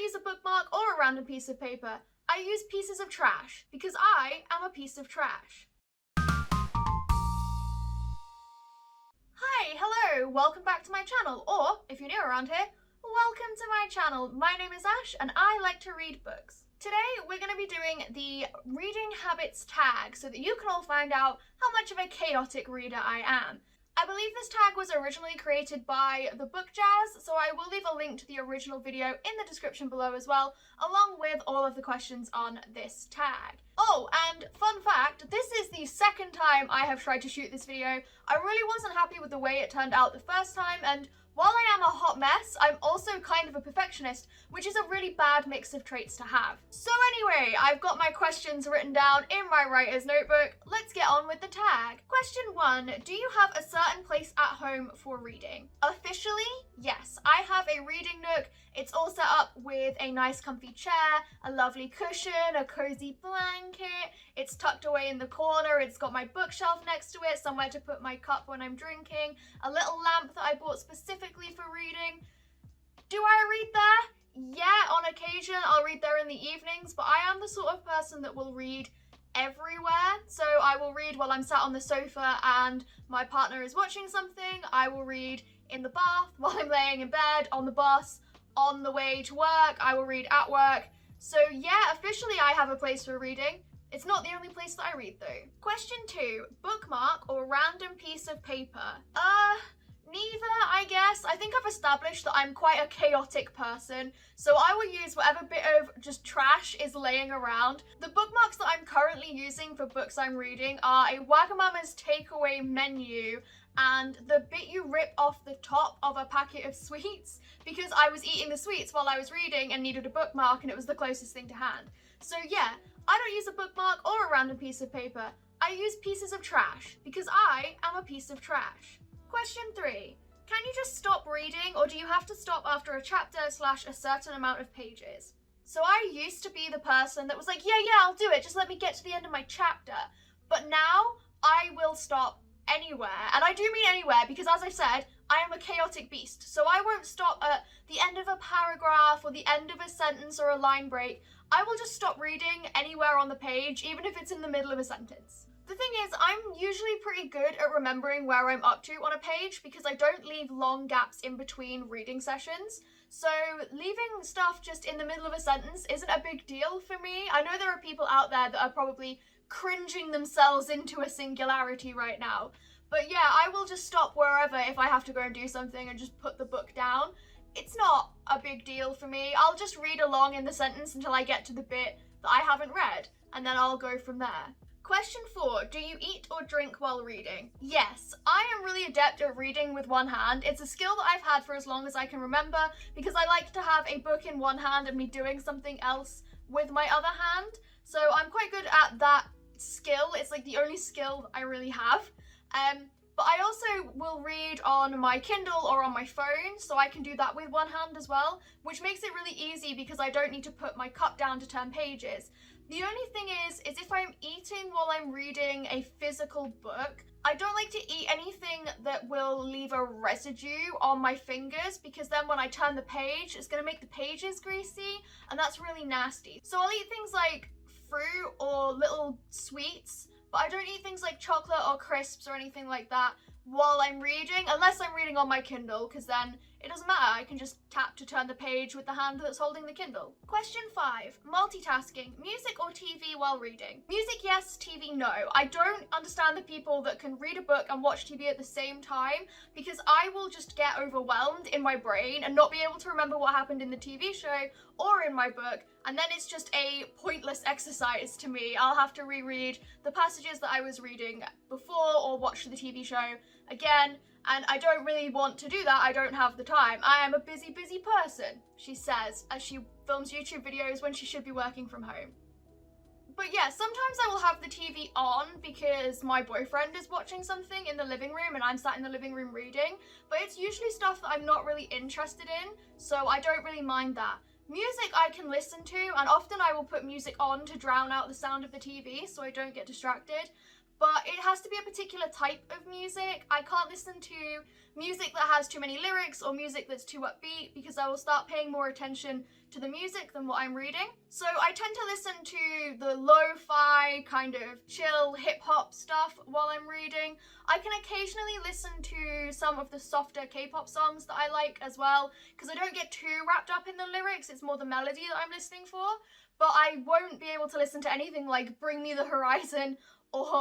use a bookmark or a random piece of paper. I use pieces of trash because I am a piece of trash. Hi, hello, welcome back to my channel, or if you're new around here, welcome to my channel. My name is Ash and I like to read books. Today we're going to be doing the reading habits tag so that you can all find out how much of a chaotic reader I am. I believe this tag was originally created by the Book Jazz, so I will leave a link to the original video in the description below as well, along with all of the questions on this tag. Oh, and fun fact, this is the second time I have tried to shoot this video. I really wasn't happy with the way it turned out the first time, and while I am a hot mess, I'm also kind of a perfectionist, which is a really bad mix of traits to have. So anyway, I've got my questions written down in my writer's notebook. Let's get on with the tag. Question 1. Do you have a certain place at home for reading? Officially, yes. I have a reading nook. It's all set up with a nice comfy chair, a lovely cushion, a cozy blanket. It's tucked away in the corner. It's got my bookshelf next to it, somewhere to put my cup when I'm drinking, a little lamp that I bought specifically for reading. Do I read there? Yeah, on occasion I'll read there in the evenings, but I am the sort of person that will read everywhere. So I will read while I'm sat on the sofa and my partner is watching something. I will read in the bath, while I'm laying in bed, on the bus, on the way to work. I will read at work. So yeah, officially I have a place for reading. It's not the only place that I read though. Question 2. Bookmark or random piece of paper? Neither, I guess. I think I've established that I'm quite a chaotic person, so I will use whatever bit of just trash is laying around. The bookmarks that I'm currently using for books I'm reading are a Wagamama's takeaway menu and the bit you rip off the top of a packet of sweets, because I was eating the sweets while I was reading and needed a bookmark and it was the closest thing to hand. So yeah, I don't use a bookmark or a random piece of paper. I use pieces of trash because I am a piece of trash. Question 3. Can you just stop reading, or do you have to stop after a chapter / a certain amount of pages? So I used to be the person that was like, yeah, I'll do it, just let me get to the end of my chapter. But now I will stop anywhere, and I do mean anywhere because, as I said, I am a chaotic beast. So I won't stop at the end of a paragraph or the end of a sentence or a line break. I will just stop reading anywhere on the page, even if it's in the middle of a sentence. The thing is, I'm usually pretty good at remembering where I'm up to on a page because I don't leave long gaps in between reading sessions. So leaving stuff just in the middle of a sentence isn't a big deal for me. I know there are people out there that are probably cringing themselves into a singularity right now. But yeah, I will just stop wherever if I have to go and do something and just put the book down. It's not a big deal for me. I'll just read along in the sentence until I get to the bit that I haven't read, and then I'll go from there. Question 4. Do you eat or drink while reading? Yes, I am really adept at reading with one hand. It's a skill that I've had for as long as I can remember because I like to have a book in one hand and me doing something else with my other hand. So I'm quite good at that skill. It's like the only skill I really have. But I also will read on my Kindle or on my phone, so I can do that with one hand as well, which makes it really easy because I don't need to put my cup down to turn pages. The only thing is if I'm eating while I'm reading a physical book, I don't like to eat anything that will leave a residue on my fingers because then when I turn the page, it's going to make the pages greasy, and that's really nasty. So I'll eat things like fruit or little sweets, but I don't eat things like chocolate or crisps or anything like that while I'm reading, unless I'm reading on my Kindle, because then it doesn't matter. I can just tap to turn the page with the hand that's holding the Kindle. Question 5. Multitasking. Music or TV while reading? Music, yes. TV, no. I don't understand the people that can read a book and watch TV at the same time because I will just get overwhelmed in my brain and not be able to remember what happened in the TV show or in my book, and then it's just a pointless exercise to me. I'll have to reread the passages that I was reading before or watch the TV show again, and I don't really want to do that. I don't have the time. I am a busy person, she says, as she films YouTube videos when she should be working from home. But yeah, sometimes I will have the TV on because my boyfriend is watching something in the living room and I'm sat in the living room reading, but it's usually stuff that I'm not really interested in, so I don't really mind that. Music I can listen to, and often I will put music on to drown out the sound of the TV so I don't get distracted. but it has to be a particular type of music. I can't listen to music that has too many lyrics or music that's too upbeat, because I will start paying more attention to the music than what I'm reading. So I tend to listen to the lo-fi kind of chill hip-hop stuff while I'm reading. I can occasionally listen to some of the softer K-pop songs that I like as well, because I don't get too wrapped up in the lyrics, it's more the melody that I'm listening for. But I won't be able to listen to anything like Bring Me the Horizon or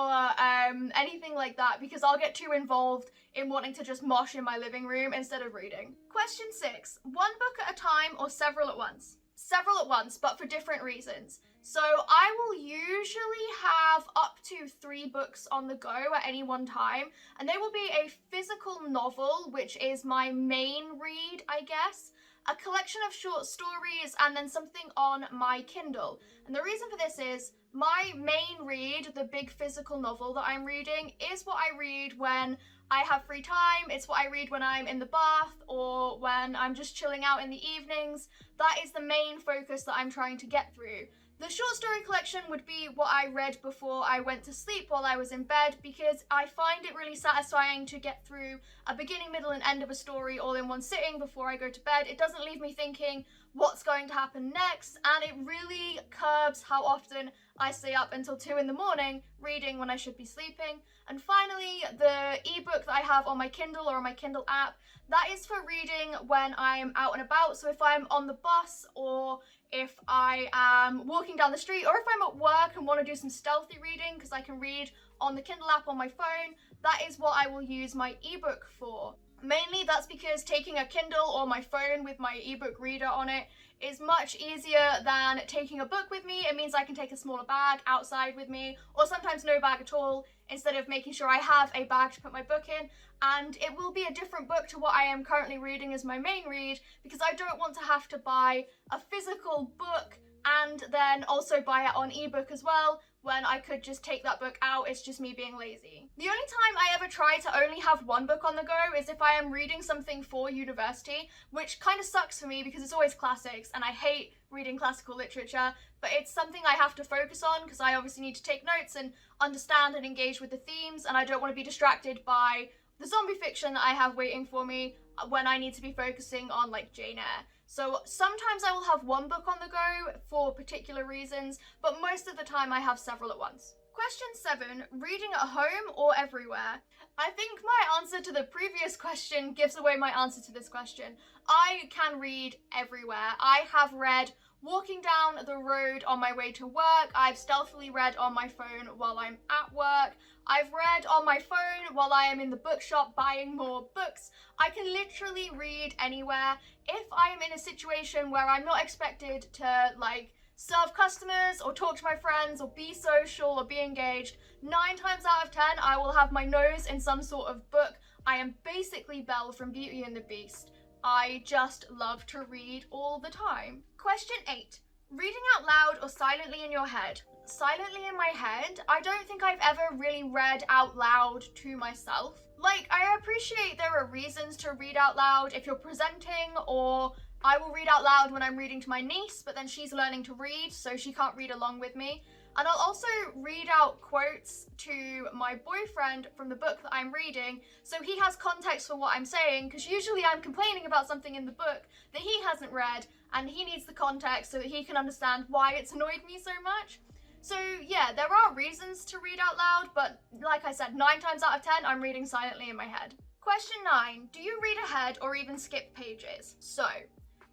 anything like that, because I'll get too involved in wanting to just mosh in my living room instead of reading. Question 6. One book at a time or several at once? Several at once, but for different reasons. So I will usually have up to 3 books on the go at any one time, and they will be a physical novel, which is my main read, I guess, a collection of short stories, and then something on my Kindle. And the reason for this is my main read, the big physical novel that I'm reading, is what I read when I have free time. It's what I read when I'm in the bath or when I'm just chilling out in the evenings. That is the main focus that I'm trying to get through. The short story collection would be what I read before I went to sleep while I was in bed, because I find it really satisfying to get through a beginning, middle, and end of a story all in one sitting before I go to bed. It doesn't leave me thinking what's going to happen next, and it really curbs how often I stay up until 2 in the morning reading when I should be sleeping. And finally, the ebook that I have on my Kindle or on my Kindle app, that is for reading when I'm out and about. So if I'm on the bus, or if I am walking down the street, or if I'm at work and want to do some stealthy reading because I can read on the Kindle app on my phone, that is what I will use my ebook for. Mainly that's because taking a Kindle or my phone with my ebook reader on it is much easier than taking a book with me. It means I can take a smaller bag outside with me, or sometimes no bag at all, instead of making sure I have a bag to put my book in. And it will be a different book to what I am currently reading as my main read, because I don't want to have to buy a physical book and then also buy it on ebook as well, when I could just take that book out. It's just me being lazy. The only time I ever try to only have one book on the go is if I am reading something for university, which kind of sucks for me because it's always classics and I hate reading classical literature, but it's something I have to focus on because I obviously need to take notes and understand and engage with the themes, and I don't want to be distracted by the zombie fiction that I have waiting for me when I need to be focusing on like Jane Eyre. So sometimes I will have one book on the go for particular reasons, but most of the time I have several at once. Question 7, reading at home or everywhere? I think my answer to the previous question gives away my answer to this question. I can read everywhere. I have read walking down the road on my way to work. I've stealthily read on my phone while I'm at work. I've read on my phone while I am in the bookshop buying more books. I can literally read anywhere. If I am in a situation where I'm not expected to like serve customers or talk to my friends or be social or be engaged, 9 times out of 10 I will have my nose in some sort of book. I am basically Belle from Beauty and the Beast. I just love to read all the time. Question 8. Reading out loud or silently in your head? Silently in my head. I don't think I've ever really read out loud to myself. Like, I appreciate there are reasons to read out loud if you're presenting, or I will read out loud when I'm reading to my niece, but then she's learning to read, so she can't read along with me. And I'll also read out quotes to my boyfriend from the book that I'm reading, so he has context for what I'm saying, because usually I'm complaining about something in the book that he hasn't read, and he needs the context so that he can understand why it's annoyed me so much. So yeah, there are reasons to read out loud, but like I said, 9 times out of 10, I'm reading silently in my head. Question 9, do you read ahead or even skip pages? So,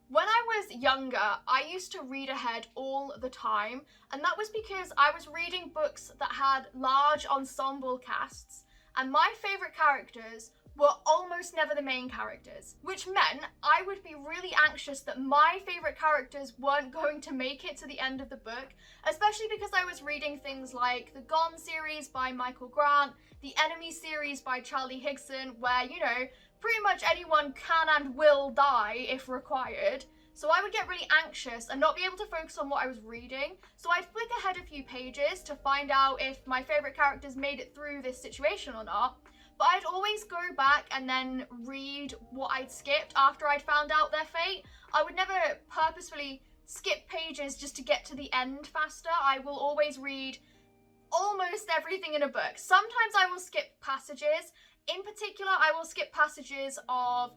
when I was younger, I used to read ahead all the time, and that was because I was reading books that had large ensemble casts, and my favourite characters were almost never the main characters, which meant I would be really anxious that my favourite characters weren't going to make it to the end of the book, especially because I was reading things like the Gone series by Michael Grant, the Enemy series by Charlie Higson, where, you know, pretty much anyone can and will die if required. So I would get really anxious and not be able to focus on what I was reading. So I'd flick ahead a few pages to find out if my favourite characters made it through this situation or not. But I'd always go back and then read what I'd skipped after I'd found out their fate. I would never purposefully skip pages just to get to the end faster. I will always read almost everything in a book. Sometimes I will skip passages. In particular, I will skip passages of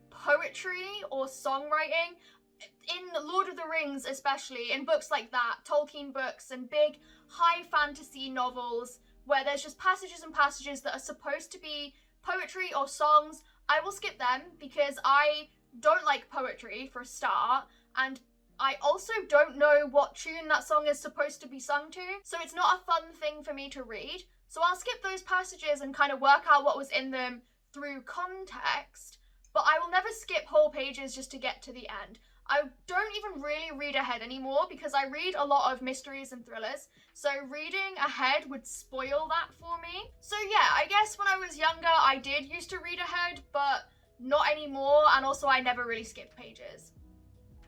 poetry or songwriting. In Lord of the Rings, especially, in books like that, Tolkien books and big high fantasy novels where there's just passages and passages that are supposed to be poetry or songs, I will skip them because I don't like poetry for a start, and I also don't know what tune that song is supposed to be sung to, so it's not a fun thing for me to read. So I'll skip those passages and kind of work out what was in them through context, but I will never skip whole pages just to get to the end. I don't even really read ahead anymore because I read a lot of mysteries and thrillers, so reading ahead would spoil that for me. So yeah, I guess when I was younger I did used to read ahead, but not anymore, and also I never really skipped pages.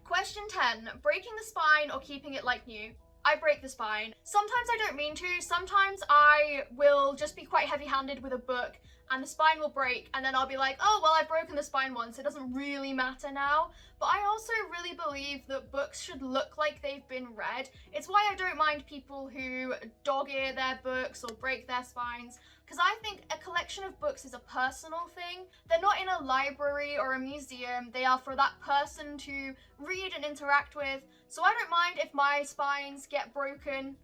Question 10. Breaking the spine or keeping it like new? I break the spine. Sometimes I don't mean to, sometimes I will just be quite heavy-handed with a book and the spine will break and then I'll be like, oh well, I've broken the spine once, it doesn't really matter now. But I also really believe that books should look like they've been read. It's why I don't mind people who dog-ear their books or break their spines, because I think a collection of books is a personal thing. They're not in a library or a museum, they are for that person to read and interact with. So I don't mind if my spines get broken.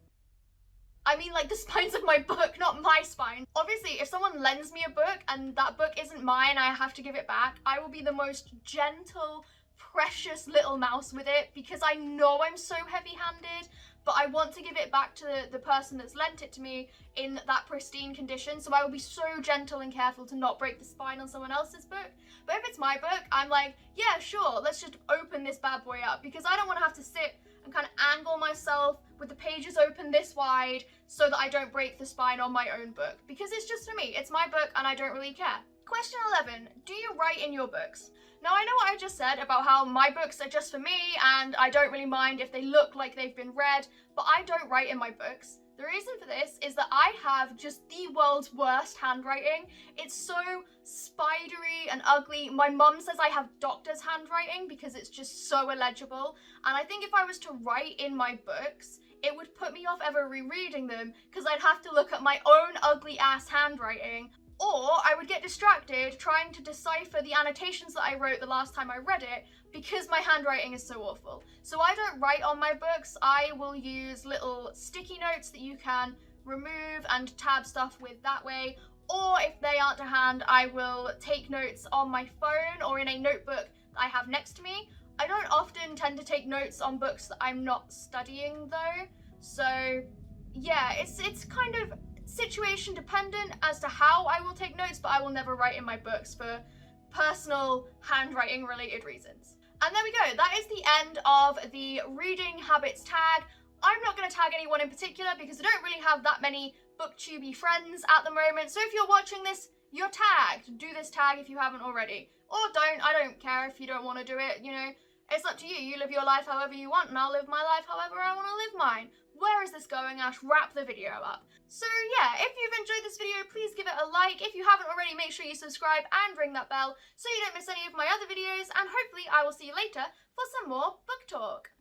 I mean like the spines of my book, not my spine. Obviously, if someone lends me a book and that book isn't mine, I have to give it back, I will be the most gentle, precious little mouse with it because I know I'm so heavy-handed, but I want to give it back to the person that's lent it to me in that pristine condition, so I will be so gentle and careful to not break the spine on someone else's book. But if it's my book, I'm like, yeah, sure, let's just open this bad boy up, because I don't want to have to sit and kind of angle myself with the pages open this wide so that I don't break the spine on my own book, because it's just for me, it's my book and I don't really care. Question 11, do you write in your books? Now I know what I just said about how my books are just for me and I don't really mind if they look like they've been read, but I don't write in my books. The reason for this is that I have just the world's worst handwriting. It's so spidery and ugly. My mum says I have doctor's handwriting because it's just so illegible, and I think if I was to write in my books, it would put me off ever rereading them because I'd have to look at my own ugly ass handwriting. Or I would get distracted trying to decipher the annotations that I wrote the last time I read it because my handwriting is so awful. So I don't write on my books. I will use little sticky notes that you can remove and tab stuff with that way. Or if they aren't to hand, I will take notes on my phone or in a notebook that I have next to me. I don't often tend to take notes on books that I'm not studying though. So yeah, it's kind of situation dependent as to how I will take notes, but I will never write in my books for personal handwriting related reasons. And there we go, that is the end of the reading habits tag. I'm not going to tag anyone in particular because I don't really have that many booktubey friends at the moment, so if you're watching this, you're tagged. Do this tag if you haven't already. Or don't, I don't care if you don't want to do it, you know, it's up to you. You live your life however you want and I'll live my life however I want to live mine. Where is this going, Ash? Wrap the video up. So yeah, if you've enjoyed this video, please give it a like. If you haven't already, make sure you subscribe and ring that bell so you don't miss any of my other videos, and hopefully I will see you later for some more book talk.